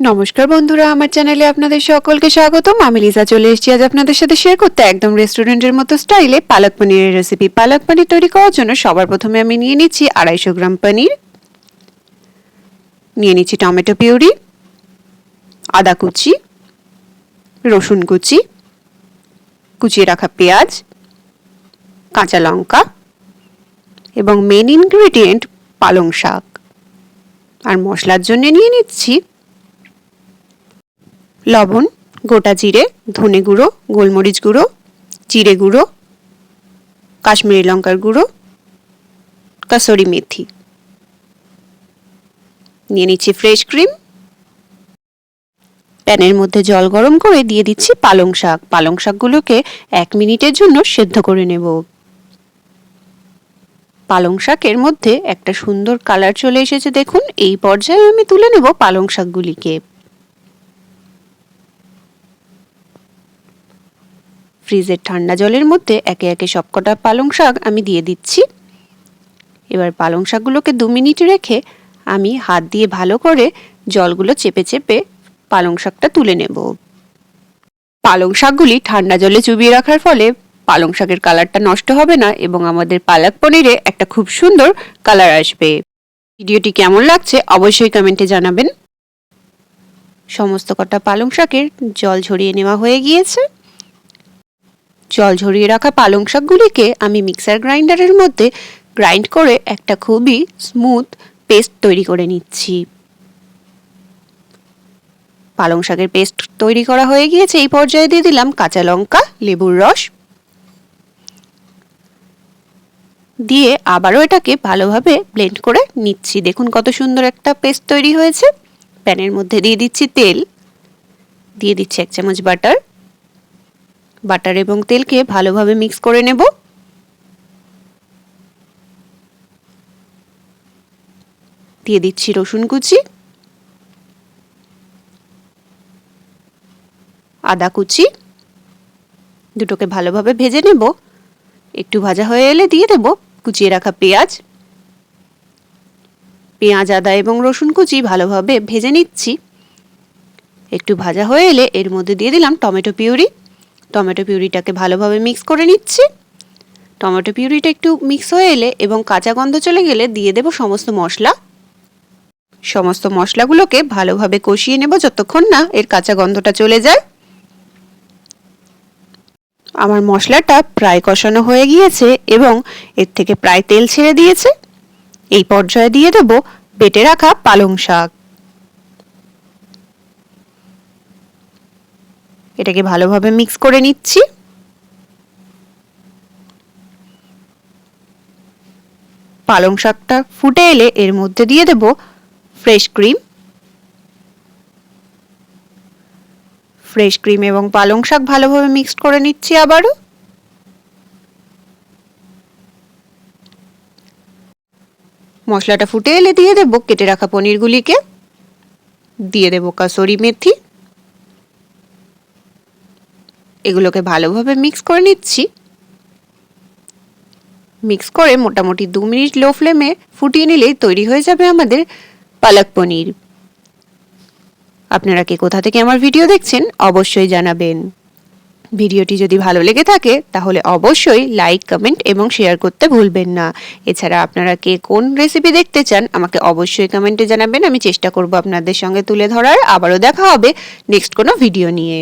নমস্কার বন্ধুরা, আমার চ্যানেলে আপনাদের সকলকে স্বাগতম। আমি লিজা চলে এসেছি আজ আপনাদের সাথে শেয়ার করতে একদম রেস্টুরেন্টের মতো স্টাইলে পালক পনিরের রেসিপি। পালক পনির তৈরি করার জন্য সবার প্রথমে আমি নিয়ে নিচ্ছি 250 গ্রাম পনির, নিয়ে নিচ্ছি টমেটো পিউরি, আদা কুচি, রসুন কুচি, কুচিয়ে রাখা পেঁয়াজ, কাঁচা লঙ্কা এবং মেন ইনগ্রেডিয়েন্ট পালং শাক। আর মশলার জন্য নিয়ে নিচ্ছি লবণ, গোটা জিরে, ধনে গুঁড়ো, গোলমরিচ গুঁড়ো, জিরে গুঁড়ো, কাশ্মীরি লঙ্কার গুঁড়ো, কাসুরি মেথি। নিয়ে নিচ্ছি ফ্রেশ ক্রিম। প্যানের মধ্যে জল গরম করে দিয়ে দিচ্ছি পালং শাক। পালং শাকগুলোকে 1 মিনিটের জন্য সেদ্ধ করে নেব। পালং শাকের মধ্যে একটা সুন্দর কালার চলে এসেছে, দেখুন। এই পর্যায়ে আমি তুলে নেব পালং শাকগুলিকে। ফ্রিজের ঠান্ডা জলের মধ্যে একে একে সবকটা পালং শাক আমি দিয়ে দিচ্ছি। এবার পালং শাকগুলোকে 2 মিনিট রেখে আমি হাত দিয়ে ভালো করে জলগুলো চেপে চেপে পালং শাকটা তুলে নেব। পালং শাকগুলি ঠান্ডা জলে চুবিয়ে রাখার ফলে পালং শাকের কালারটা নষ্ট হবে না এবং আমাদের পালক পনিরে একটা খুব সুন্দর কালার আসবে। ভিডিওটি কেমন লাগছে অবশ্যই কমেন্টে জানাবেন। সমস্ত কটা পালং শাকের জল ঝরিয়ে নেওয়া হয়ে গিয়েছে। জল ঝরিয়ে রাখা পালং শাকগুলিকে আমি মিক্সার গ্রাইন্ডারের মধ্যে গ্রাইন্ড করে একটা খুবই স্মুথ পেস্ট তৈরি করে নিচ্ছি। পালং শাকের পেস্ট তৈরি করা হয়ে গিয়েছে। এই পর্যায়ে দিয়ে দিলাম কাঁচা লঙ্কা, লেবুর রস দিয়ে আবারও এটাকে ভালোভাবে ব্লেন্ড করে নিচ্ছি। দেখুন কত সুন্দর একটা পেস্ট তৈরি হয়েছে। প্যানের মধ্যে দিয়ে দিচ্ছি তেল, দিয়ে দিচ্ছি 1 চামচ বাটার। বাটার এবং তেলকে ভালোভাবে মিক্স করে নেব। দিয়ে দিচ্ছি রসুন কুচি, আদা কুচি, দুটোকে ভালোভাবে ভেজে নেব। একটু ভাজা হয়ে এলে দিয়ে দেব কুচিয়ে রাখা পেঁয়াজ। পেঁয়াজ, আদা এবং রসুন কুচি ভালোভাবে ভেজে নিচ্ছি। একটু ভাজা হয়ে এলে এর মধ্যে দিয়ে দিলাম টমেটো পিউরি। টমেটো পিউরিটাকে ভালোভাবে মিক্স করে নিচ্ছি। টমেটো পিউরিটা একটু মিক্স হয়ে এলে এবং কাঁচা গন্ধ চলে গেলে দিয়ে দেব সমস্ত মশলা। সমস্ত মশলাগুলোকে ভালোভাবে কষিয়ে নেব যতক্ষণ না এর কাঁচা গন্ধটা চলে যায়। আমার মশলাটা প্রায় কষানো হয়ে গিয়েছে এবং এর থেকে প্রায় তেল ছেড়ে দিয়েছে। এই পর্যায়ে দিয়ে দেব বেটে রাখা পালং শাক। এটাকে ভালোভাবে মিক্স করে নিচ্ছি। পালং শাকটা ফুটে এলে এর মধ্যে দিয়ে দেব ফ্রেশ ক্রিম। ফ্রেশ ক্রিম এবং পালং শাক ভালোভাবে মিক্সড করে নিচ্ছি আবারও। মশলাটা ফুটে এলে দিয়ে দেব কেটে রাখা পনিরগুলিকে, দিয়ে দেব কাসুরি মেথি। এগুলোকে ভালোভাবে মিক্স করে নিচ্ছি। মিক্স করে মোটামুটি 2 মিনিট লো ফ্লেমে ফুটিয়ে নিলেই তৈরি হয়ে যাবে আমাদের পালক পনির। আপনারা কে কোথা থেকে আমার ভিডিও দেখছেন অবশ্যই জানাবেন। ভিডিওটি যদি ভালো লেগে থাকে তাহলে অবশ্যই লাইক, কমেন্ট এবং শেয়ার করতে ভুলবেন না। এছাড়া আপনারা কে কোন রেসিপি দেখতে চান আমাকে অবশ্যই কমেন্টে জানাবেন। আমি চেষ্টা করব আপনাদের সঙ্গে তুলে ধরার। আবারও দেখা হবে নেক্সট কোনো ভিডিও নিয়ে।